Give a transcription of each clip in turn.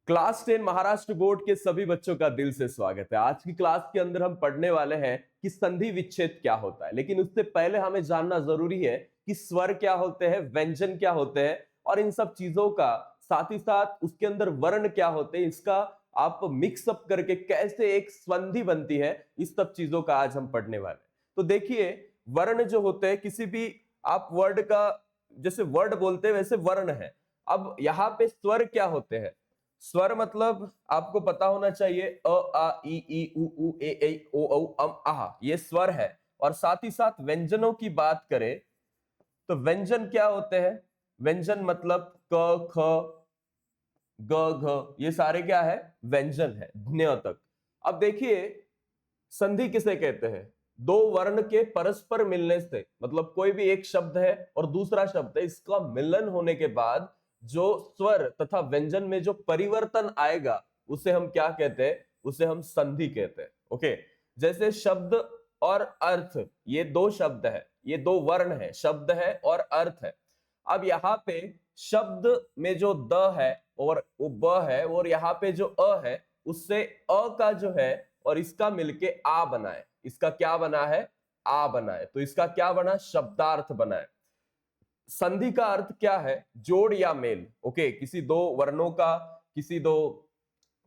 Class 10 Maharashtra board के सभी बच्चों का दिल से स्वागत है। आज की क्लास के अंदर हम पढ़ने वाले हैं कि संधि विच्छेद क्या होता है, लेकिन उससे पहले हमें जानना जरूरी है कि स्वर क्या होते हैं, व्यंजन क्या होते हैं और इन सब चीजों का साथ ही साथ उसके अंदर वर्ण क्या होते हैं, इसका आप मिक्सअप करके कैसे एक संधि बनती है, इस सब चीजों का आज हम पढ़ने वाले हैं। तो देखिए, वर्ण जो होते हैं, किसी भी आप वर्ड का जैसे वर्ड बोलते हैं वैसे वर्ण है। अब यहाँ पे स्वर क्या होते हैं? स्वर मतलब आपको पता होना चाहिए अ आ इ ई उ ए ऐ ओ औ अम आह, ये स्वर है। और साथ ही साथ व्यंजनों की बात करें तो व्यंजन क्या होते हैं? व्यंजन मतलब क ख ग घ, ये सारे क्या है? व्यंजन है, ध्न तक। अब देखिए, संधि किसे कहते हैं? दो वर्ण के परस्पर मिलने से, मतलब कोई भी एक शब्द है और दूसरा शब्द है, इसका मिलन होने के बाद जो स्वर तथा व्यंजन में जो परिवर्तन आएगा उसे हम क्या कहते हैं? उसे हम संधि कहते हैं। ओके, जैसे शब्द और अर्थ, ये दो शब्द है, ये दो वर्ण है, शब्द है और अर्थ है। अब यहाँ पे शब्द में जो द है और वो ब है, और यहाँ पे जो अ है उससे अ का जो है और इसका मिलके आ बना है। इसका क्या बना है? आ बना है। तो इसका क्या बना? शब्दार्थ बना है। संधि का अर्थ क्या है? जोड़ या मेल। ओके, किसी दो वर्णों का, किसी दो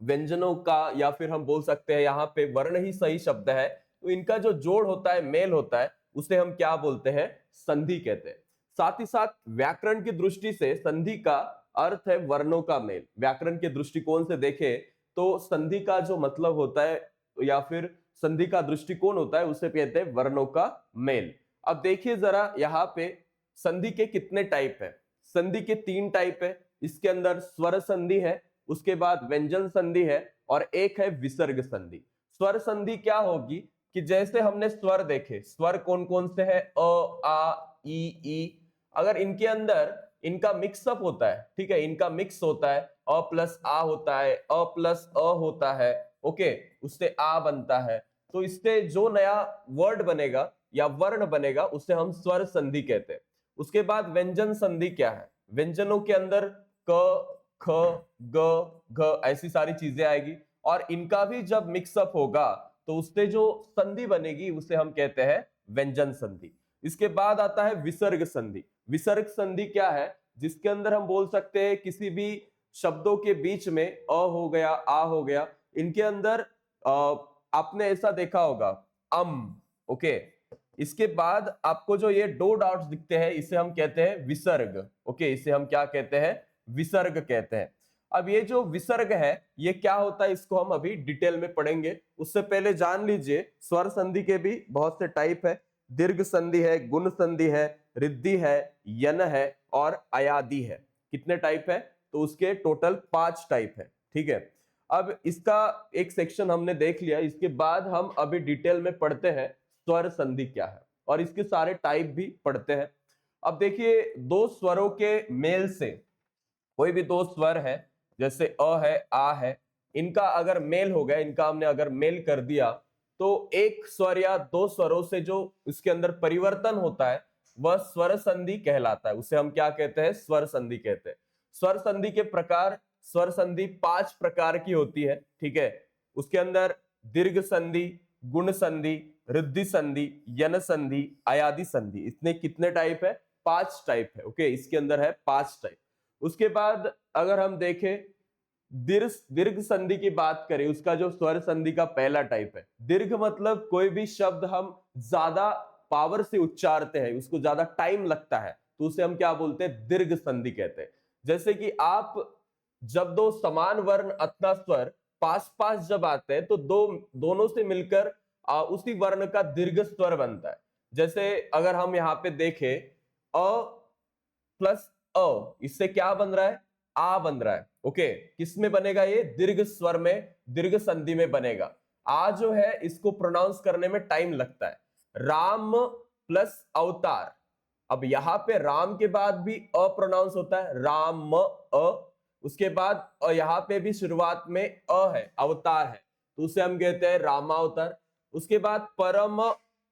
व्यंजनों का, या फिर हम बोल सकते हैं यहाँ पे वर्ण ही सही शब्द है, तो इनका जो जोड़ होता है, मेल होता है, उसे हम क्या बोलते हैं? संधि कहते हैं। साथ ही साथ व्याकरण की दृष्टि से संधि का अर्थ है वर्णों का मेल। व्याकरण के दृष्टिकोण से देखें तो संधि का जो मतलब होता है या फिर संधि का दृष्टिकोण होता है, उसे कहते हैं वर्णों का मेल। अब देखिए जरा, यहाँ पे संधि के कितने टाइप है? संधि के तीन टाइप है। इसके अंदर स्वर संधि है, उसके बाद व्यंजन संधि है, और एक है विसर्ग संधि। स्वर संधि क्या होगी कि जैसे हमने स्वर देखे, स्वर कौन कौन से है? अ आ ई ई। अगर इनके अंदर इनका मिक्सअप होता है, ठीक है, इनका मिक्स होता है, अ प्लस आ होता है, अ प्लस अ होता है, ओके, उससे आ बनता है, तो इससे जो नया वर्ड बनेगा या वर्ण बनेगा उसे हम स्वर संधि कहते हैं। उसके बाद व्यंजन संधि क्या है? व्यंजनों के अंदर क ख ग घ ऐसी सारी चीजें आएगी, और इनका भी जब मिक्सअप होगा तो उससे जो संधि बनेगी उसे हम कहते हैं व्यंजन संधि। इसके बाद आता है विसर्ग संधि। विसर्ग संधि क्या है? जिसके अंदर हम बोल सकते हैं किसी भी शब्दों के बीच में अ हो गया, आ हो गया, इनके अंदर आपने ऐसा देखा होगा ओके, इसके बाद आपको जो ये दो डॉट्स दिखते हैं इसे हम कहते हैं विसर्ग। ओके, इसे हम क्या कहते हैं? विसर्ग कहते हैं। अब ये जो विसर्ग है ये क्या होता है, इसको हम अभी डिटेल में पढ़ेंगे। उससे पहले जान लीजिए स्वर संधि के भी बहुत से टाइप है। दीर्घ संधि है, गुण संधि है, रिद्धि है, यन है और अयादि है। कितने टाइप है? तो उसके टोटल 5 टाइप है। ठीक है, अब इसका एक सेक्शन हमने देख लिया, इसके बाद हम अभी डिटेल में पढ़ते हैं स्वर संधि क्या है और इसके सारे टाइप भी पढ़ते हैं। अब देखिए, दो स्वरों के मेल से, कोई भी दो स्वर है जैसे अ है, आ है, इनका अगर मेल हो गया, इनका हमने अगर मेल कर दिया, तो एक स्वर या दो स्वरों से जो इसके अंदर परिवर्तन होता है वह स्वर संधि कहलाता है। उसे हम क्या कहते हैं? स्वर संधि कहते हैं। स्वर संधि के प्रकार, स्वर संधि 5 प्रकार की होती है। ठीक है, उसके अंदर दीर्घ संधि, गुण संधि, रिद्धि संधि, यन संधि, अयादि संधि, इतने कितने टाइप है? 5 टाइप है। ओके, इसके अंदर है 5 टाइप। उसके बाद अगर हम देखें दीर्घ दीर्घ संधि की बात करें, उसका जो स्वर संधि का पहला टाइप है। दीर्घ मतलब कोई भी शब्द हम ज्यादा पावर से उच्चारते हैं, उसको ज्यादा टाइम लगता है, तो उसे हम क्या बोलते हैं? दीर्घ संधि कहते हैं। जैसे कि आप जब दो समान वर्ण अथवा स्वर पास पास जब आते हैं तो दोनों से मिलकर उसी वर्ण का दीर्घ स्वर बनता है। जैसे अगर हम यहाँ पे देखें अ प्लस अ, इससे क्या बन रहा है? आ बन रहा है। ओके, किस में बनेगा? ये दीर्घ स्वर में, दीर्घ संधि में बनेगा। आ जो है इसको प्रोनाउंस करने में टाइम लगता है। राम प्लस अवतार, अब यहां पे राम के बाद भी अ प्रोनाउंस होता है, राम अ, उसके बाद यहां पे भी शुरुआत में अ है, अवतार है, तो उसे हम कहते हैं रामावतार। उसके बाद परम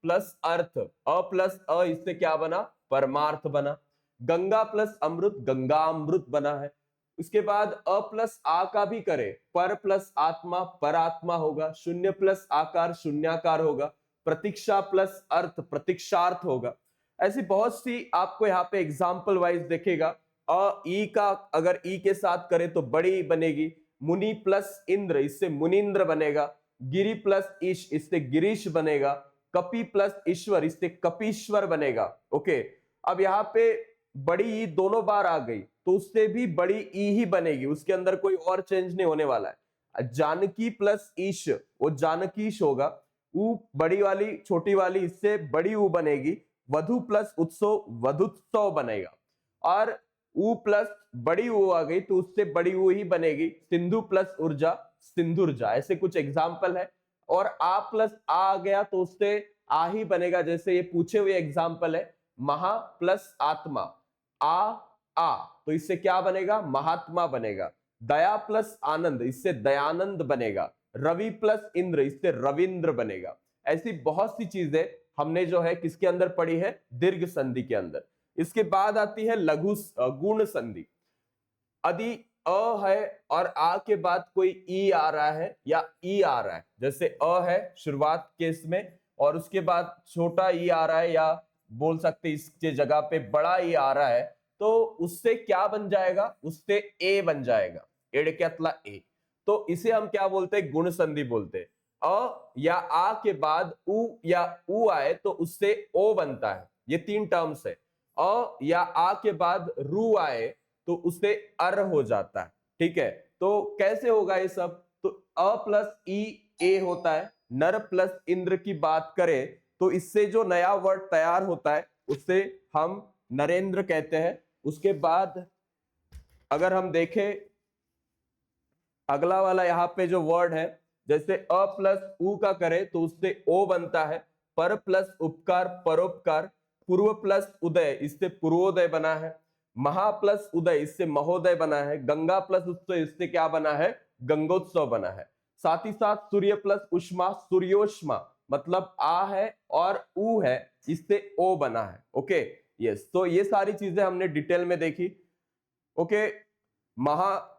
प्लस अर्थ, अ प्लस अ, इससे क्या बना? परमार्थ बना। गंगा प्लस अमृत, गंगामृत बना है। उसके बाद अ प्लस आ का भी करे, पर प्लस आत्मा परात्मा होगा, शून्य प्लस आकार शून्याकार होगा, प्रतीक्षा प्लस अर्थ प्रतीक्षार्थ होगा। ऐसी बहुत सी आपको यहाँ पे एग्जाम्पल वाइज देखेगा। अ ई का अगर ई के साथ करे तो बड़ी बनेगी, मुनि प्लस इंद्र इससे मुनिंद्र बनेगा, गिरि प्लस ईश इससे गिरीश बनेगा, कपि प्लस ईश्वर इससे कपीश्वर बनेगा। ओके, अब यहाँ पे बड़ी ई दोनों बार आ गई तो उससे भी बड़ी ई ही बनेगी, उसके अंदर कोई और चेंज नहीं होने वाला है। जानकी प्लस ईश वो जानकीश होगा, ऊ बड़ी वाली छोटी वाली इससे बड़ी ऊ बनेगी, वधु प्लस उत्सव वधुत्सव बनेगा, और ऊ प्लस बड़ी ऊ आ गई तो उससे बड़ी ऊ ही बनेगी, सिंधु प्लस ऊर्जा सिंधुर्जा। ऐसे कुछ एग्जाम्पल है। और आ प्लस आ गया तो उससे आ ही बनेगा, जैसे ये पूछे हुए एग्जाम्पल है, महा प्लस आत्मा आ तो इससे क्या बनेगा, महात्मा बनेगा। दया प्लस आनंद इससे दयानंद बनेगा, रवि प्लस इंद्र इससे रविंद्र बनेगा। ऐसी बहुत सी चीजें हमने जो है किसके अंदर पढ़ी है, दीर्घ संधि के अंदर। इसके बाद आती है लघु गुण संधि। यदि अ है और आ के बाद कोई ई आ रहा है या ई आ रहा है, जैसे अ है शुरुआत के इसमें और उसके बाद छोटा ई आ रहा है, या बोल सकते इसके जगह पे बड़ा ई आ रहा है, तो उससे क्या बन जाएगा, उससे ए बन जाएगा, एड़केतला ए। तो इसे हम क्या बोलते हैं, गुण संधि बोलते हैं। अ या आ के बाद उ या उ आए तो उससे ओ बनता है। ये तीन टर्म्स है। अ या आ के बाद रू आए तो उससे अर हो जाता है। ठीक है, तो कैसे होगा ये सब, तो अ प्लस ई ए होता है। नर प्लस इंद्र की बात करें तो इससे जो नया वर्ड तैयार होता है उससे हम नरेंद्र कहते हैं। उसके बाद अगर हम देखें अगला वाला यहाँ पे जो वर्ड है, जैसे अ प्लस उ का करे तो उससे ओ बनता है, पर प्लस उपकार परोपकार, पूर्व प्लस उदय इससे पूर्वोदय बना है, महा प्लस उदय इससे महोदय बना है, गंगा प्लस उत्सव इससे क्या बना है, गंगोत्सव बना है। साथ ही साथ सूर्य प्लस उष्मा सूर्योष्मा, मतलब आ है और उ है इससे ओ बना है। ओके यस, तो ये सारी चीजें हमने डिटेल में देखी। ओके, महा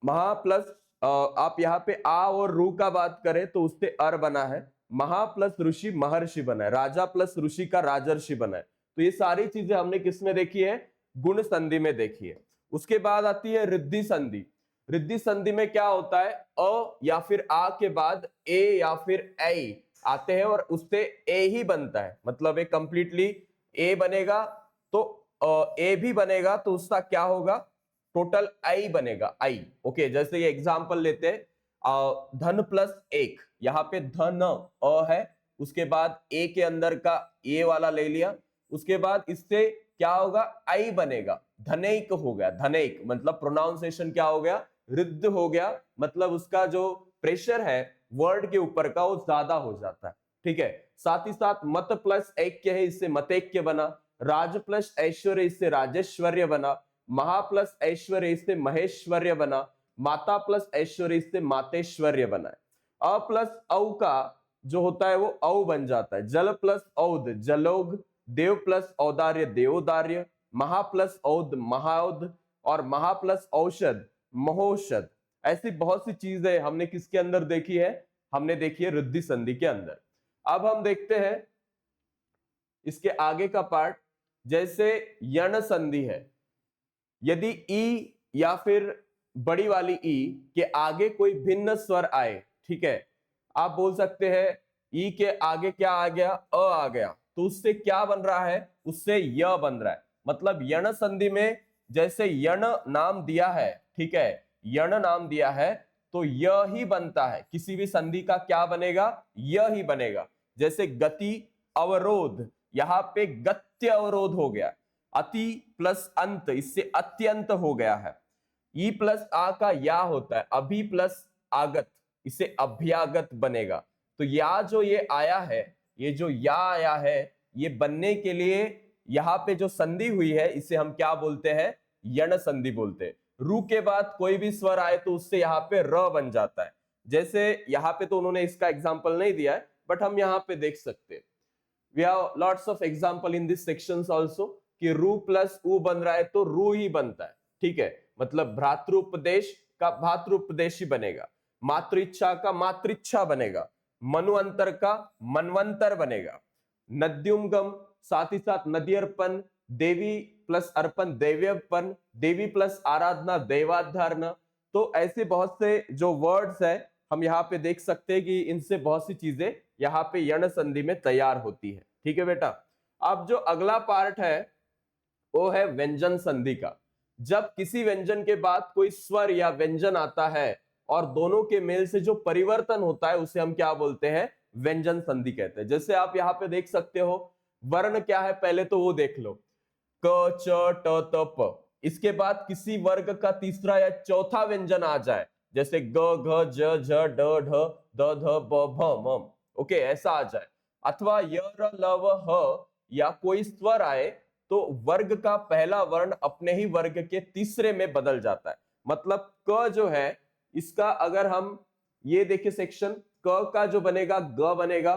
महा प्लस आप यहाँ पे आ और रू का बात करें तो उससे अर बना है, महा प्लस ऋषि महर्षि बना है, राजा प्लस ऋषि का राजर्षि बना है। तो ये सारी चीजें हमने किसमें देखी है, गुण संधि में देखी है। उसके बाद आती है रिद्धि संधि। रिद्धि संधि में क्या होता है, अ या फिर आ के बाद ए या फिर ऐ आते हैं और उससे ए ही बनता है, मतलब ये कंप्लीटली ए बनेगा तो ए भी बनेगा तो उसका क्या होगा, टोटल आई बनेगा, आई। ओके, जैसे ये एग्जांपल लेते हैं, धन प्लस एक, यहाँ पे धन अ है, उसके बाद ए के अंदर का ए वाला ले लिया, उसके बाद इससे क्या होगा, आई बनेगा, धनैक हो गया। धनैक मतलब प्रोनाउंसिएशन क्या हो गया, रिद्ध हो गया, मतलब उसका जो प्रेशर है वर्ड के ऊपर का वो ज्यादा हो जाता है। ठीक है, साथ ही साथ मत प्लस ऐक्य है, इससे मतैक्य बना, राज प्लस ऐश्वर्य इससे राजेश्वर्य बना, महा प्लस ऐश्वर्य इससे महेश्वर्य बना, माता प्लस ऐश्वर्य इससे मातेश्वर्य बना है। अ प्लस औ का जो होता है वो औ बन जाता है, जल प्लस औद जलोग, देव प्लस औदार्य देवोदार्य, महा प्लस औद महाऔद, और महा प्लस औषध महोषध। ऐसी बहुत सी चीजें हमने किसके अंदर देखी है, हमने देखी है रिद्धि संधि के अंदर। अब हम देखते हैं इसके आगे का पार्ट, जैसे यण संधि है। यदि ई या फिर बड़ी वाली ई के आगे कोई भिन्न स्वर आए, ठीक है, आप बोल सकते हैं ई के आगे क्या आ गया, अ आ गया, तो उससे क्या बन रहा है, उससे य बन रहा है। मतलब यण संधि में जैसे यण नाम दिया है, ठीक है, यण नाम दिया है तो य ही बनता है, किसी भी संधि का क्या बनेगा, य ही बनेगा। जैसे गति अवरोध, यहाँ पे गत्य अवरोध हो गया, अति प्लस अंत इससे अत्यंत हो गया है। ई प्लस आ का या होता है, अभी प्लस आगत इसे अभ्यागत बनेगा। तो या जो ये आया है, ये जो या आया है, ये बनने के लिए यहाँ पे जो संधि हुई है इसे हम क्या बोलते हैं, यण संधि बोलते हैं। रू के बाद कोई भी स्वर आए तो उससे यहाँ पे र बन जाता है। जैसे यहाँ पे तो उन्होंने इसका एग्जाम्पल नहीं दिया है, बट हम यहाँ पे देख सकते हैं। We have lots of example in this sections also कि रू प्लस ऊ बन रहा है तो रू ही बनता है। ठीक है, मतलब भ्रातृपदेश का भातृपदेशी बनेगा, मातृ इच्छा का मातृच्छा बनेगा, मनुअंतर का मनवंतर बनेगा, नद्युमगम साथ ही साथ नदी अर्पण, देवी प्लस अर्पण देव्यर्पण, देवी प्लस आराधना देवाधारणा। तो ऐसे बहुत से जो वर्ड्स है हम यहाँ पे देख सकते हैं कि इनसे बहुत सी चीजें यहाँ पे यण संधि में तैयार होती है। ठीक है बेटा। अब जो अगला पार्ट है वो है व्यंजन संधि का। जब किसी व्यंजन के बाद कोई स्वर या व्यंजन आता है और दोनों के मेल से जो परिवर्तन होता है उसे हम क्या बोलते हैं, व्यंजन संधि कहते हैं। जैसे आप यहाँ पे देख सकते हो वर्ण क्या है, पहले तो वो देख लो, क च ट त प। इसके बाद किसी वर्ग का तीसरा या चौथा व्यंजन आ जाए, जैसे ग घ ज झ ड ढ द ध ब भ म, ओके, ऐसा आ जाए, अथवा य र ल व ह या कोई स्वर आए तो वर्ग का पहला वर्ण अपने ही वर्ग के तीसरे में बदल जाता है। मतलब क जो है इसका अगर हम ये देखें सेक्शन, क का जो बनेगा ग बनेगा।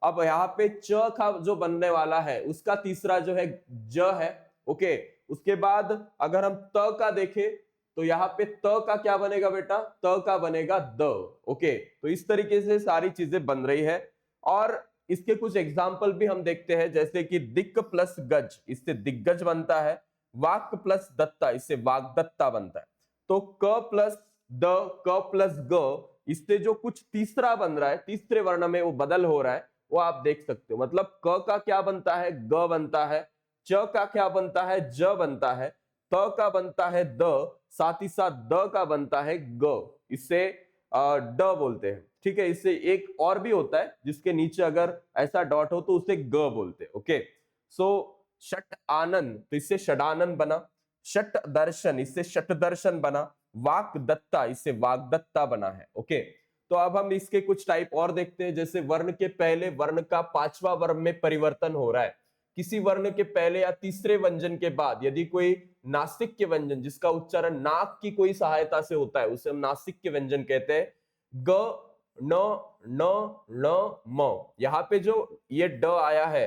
अब यहाँ पे च का जो बनने वाला है उसका तीसरा जो है ज है, ओके। उसके बाद अगर हम त का देखें तो यहाँ पे त का क्या बनेगा बेटा, त का बनेगा द, ओके। तो इस तरीके से सारी चीजें बन रही है। और इसके कुछ एग्जाम्पल भी हम देखते हैं, जैसे कि दिक्क प्लस गज, इससे दिग्गज बनता है। वाक प्लस दत्ता, इससे वाग्दत्ता बनता है। तो क प्लस द, क प्लस ग, इससे जो कुछ तीसरा बन रहा है, तीसरे वर्ण में वो बदल हो रहा है, वो आप देख सकते हो। मतलब क का क्या बनता है, ग बनता है, च का क्या बनता है, ज बनता है, त का बनता है द, साथ ही साथ द का बनता है ग, इससे ड बोलते हैं। ठीक है। इससे एक और भी होता है जिसके नीचे अगर ऐसा डॉट हो तो उसे ग बोलते हैं, ओके। सो शट आनंद, तो इससे षडानंद बना। शट दर्शन, इससे शट दर्शन बना। वाक दत्ता, इससे वाग्दत्ता बना है, ओके। तो अब हम इसके कुछ टाइप और देखते हैं, जैसे वर्ण के पहले वर्ण का पांचवा वर्ण में परिवर्तन हो रहा है। किसी वर्ण के पहले या तीसरे व्यंजन के बाद यदि कोई नासिक के व्यंजन जिसका उच्चारण नाक की कोई सहायता से होता है उसे हम नासिक के व्यंजन कहते हैं। ग न न न म, यहाँ पे जो ये ड आया है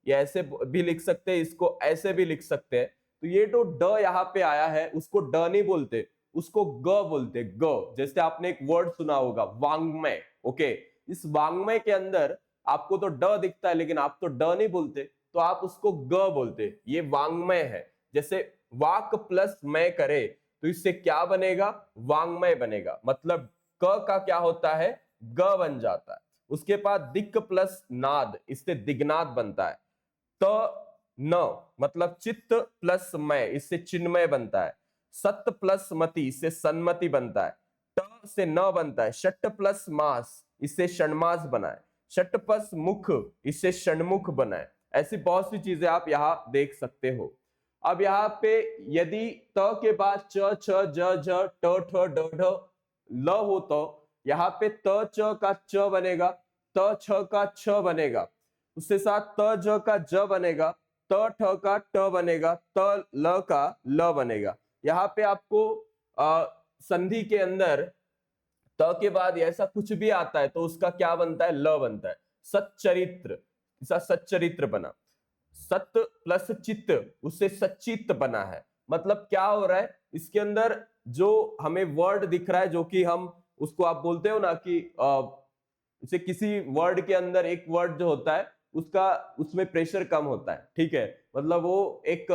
ये ऐसे भी लिख सकते हैं, इसको ऐसे भी लिख सकते हैं। तो ये जो ड यहाँ पे आया है उसको ड नहीं बोलते, उसको ग बोलते, ग। जैसे आपने एक वर्ड सुना होगा वांग्मय, ओके। इस वांग्मय के अंदर आपको तो ड दिखता है लेकिन आप तो ड नहीं बोलते, तो आप उसको ग बोलते, ये वांग्मय है। जैसे वाक प्लस मय करे तो इससे क्या बनेगा, वांग्मय बनेगा। मतलब क का क्या होता है, ग बन जाता है। उसके बाद दिक्क प्लस नाद, इससे दिग्नाद बनता है। त न मतलब चित्त प्लस मय, इससे चिन्मय बनता है। सत्य प्लस मति, इससे सन्मति बनता है। ट से न बनता है। षट प्लस मास, इससे षण्मास बना है। षट प्लस मुख, इससे षण्मुख बना है। ऐसी बहुत सी चीजें आप यहाँ देख सकते हो। अब यहाँ पे यदि त के बाद च छ ज झ ट ठ ड ढ ल हो तो यहाँ पे त च का च बनेगा, त छ का छ बनेगा, उसके साथ त ज का ज बनेगा, त ठ का ट बनेगा, त ल का ल बनेगा। यहाँ पे आपको संधि के अंदर त के बाद ऐसा कुछ भी आता है तो उसका क्या बनता है, ल बनता है। सच्चरित्र, इसका सच्चरित्र बना। सत्य प्लस चित्त, उससे सच्चित्त बना है। मतलब क्या हो रहा है, इसके अंदर जो हमें वर्ड दिख रहा है जो कि हम उसको आप बोलते हो ना कि जैसे किसी वर्ड के अंदर एक वर्ड जो होता है उसका उसमें प्रेशर कम होता है, ठीक है। मतलब वो एक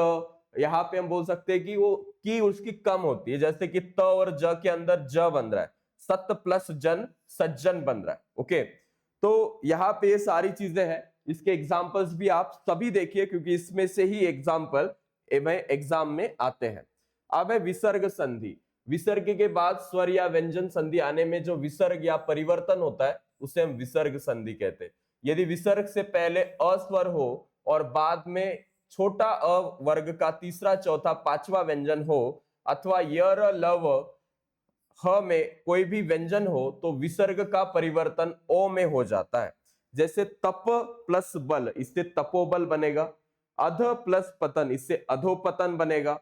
यहाँ पे हम बोल सकते हैं कि वो की उसकी कम होती है। जैसे कि त और ज के अंदर ज बन रहा है, सत्य प्लस जन सज्जन बन रहा है, ओके। तो यहाँ पे ये सारी चीजें हैं। इसके एग्जाम्पल्स भी आप सभी देखिए क्योंकि इसमें से ही एग्जाम्पल एग्जाम में आते हैं। अब है विसर्ग संधि। विसर्ग के बाद स्वर या व्यंजन संधि आने में जो विसर्ग या परिवर्तन होता है उसे हम विसर्ग संधि कहते हैं। यदि विसर्ग से पहले अस्वर हो और बाद में छोटा अ वर्ग का तीसरा चौथा पांचवा व्यंजन हो, अथवा य र ल व ह में कोई भी व्यंजन हो तो विसर्ग का परिवर्तन ओ में हो जाता है। जैसे तप प्लस बल, इससे तपोबल बनेगा। अध प्लस पतन, इससे अधोपतन बनेगा।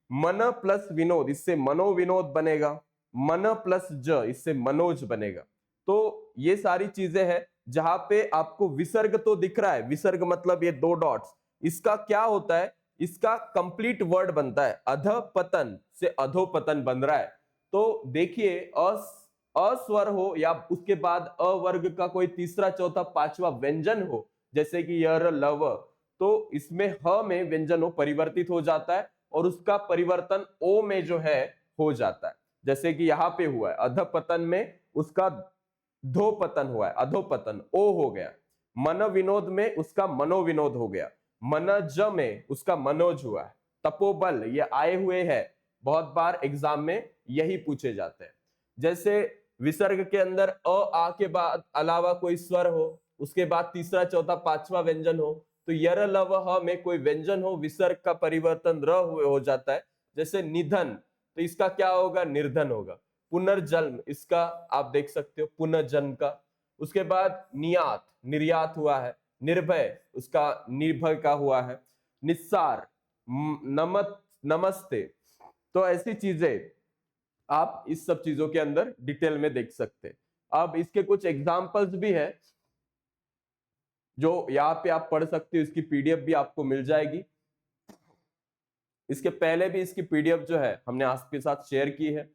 मन प्लस विनोद, इससे मनोविनोद बनेगा। मन प्लस ज, इससे मनोज बनेगा। तो ये सारी चीजें हैं जहां पे आपको विसर्ग तो दिख रहा है, विसर्ग मतलब ये दो डॉट्स, इसका क्या होता है, इसका कंप्लीट वर्ड बनता है अधपतन से अधोपतन बन रहा है। तो देखिए अस्वर हो या उसके बाद अवर्ग का कोई तीसरा चौथा पांचवा व्यंजन हो, जैसे कि यर लव, तो इसमें ह में व्यंजन हो परिवर्तित हो जाता है और उसका परिवर्तन ओ में जो है हो जाता है। जैसे कि यहाँ पे हुआ है अधपतन में उसका धोपतन हुआ है, अधोपतन ओ हो गया। मन विनोद में उसका मनोविनोद हो गया। मनज में उसका मनोज हुआ है। तपोबल ये आए हुए हैं, बहुत बार एग्जाम में यही पूछे जाते हैं। जैसे विसर्ग के अंदर अ आ के बाद अलावा कोई स्वर हो, उसके बाद तीसरा चौथा पांचवा व्यंजन हो, तो यर लव ह में कोई व्यंजन हो, विसर्ग का परिवर्तन र हुए हो जाता है। जैसे निधन, तो इसका क्या होगा, निर्धन होगा। पुनर्जन्म, इसका आप देख सकते हो पुनर्जन्म का। उसके बाद नियात, निर्यात हुआ है। निर्भय, उसका निर्भय का हुआ है। निस्सार, नमस्ते। तो ऐसी चीजें आप इस सब चीजों के अंदर डिटेल में देख सकते हैं। अब इसके कुछ एग्जाम्पल्स भी है जो यहाँ पे आप पढ़ सकते हो, इसकी पीडीएफ भी आपको मिल जाएगी। इसके पहले भी इसकी पीडीएफ जो है हमने आपके साथ शेयर की है।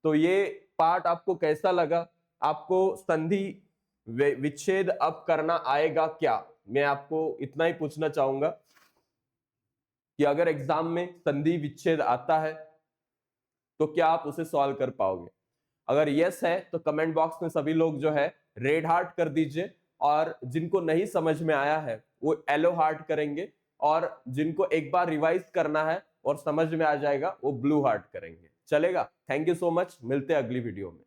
तो ये पार्ट आपको कैसा लगा? आपको संधि विच्छेद अब करना आएगा क्या? मैं आपको इतना ही पूछना चाहूंगा कि अगर एग्जाम में संधि विच्छेद आता है तो क्या आप उसे सॉल्व कर पाओगे? अगर यस है तो कमेंट बॉक्स में सभी लोग जो है रेड हार्ट कर दीजिए, और जिनको नहीं समझ में आया है वो येलो हार्ट करेंगे, और जिनको एक बार रिवाइज करना है और समझ में आ जाएगा वो ब्लू हार्ट करेंगे। चलेगा? थैंक यू सो मच, मिलते हैं अगली वीडियो में।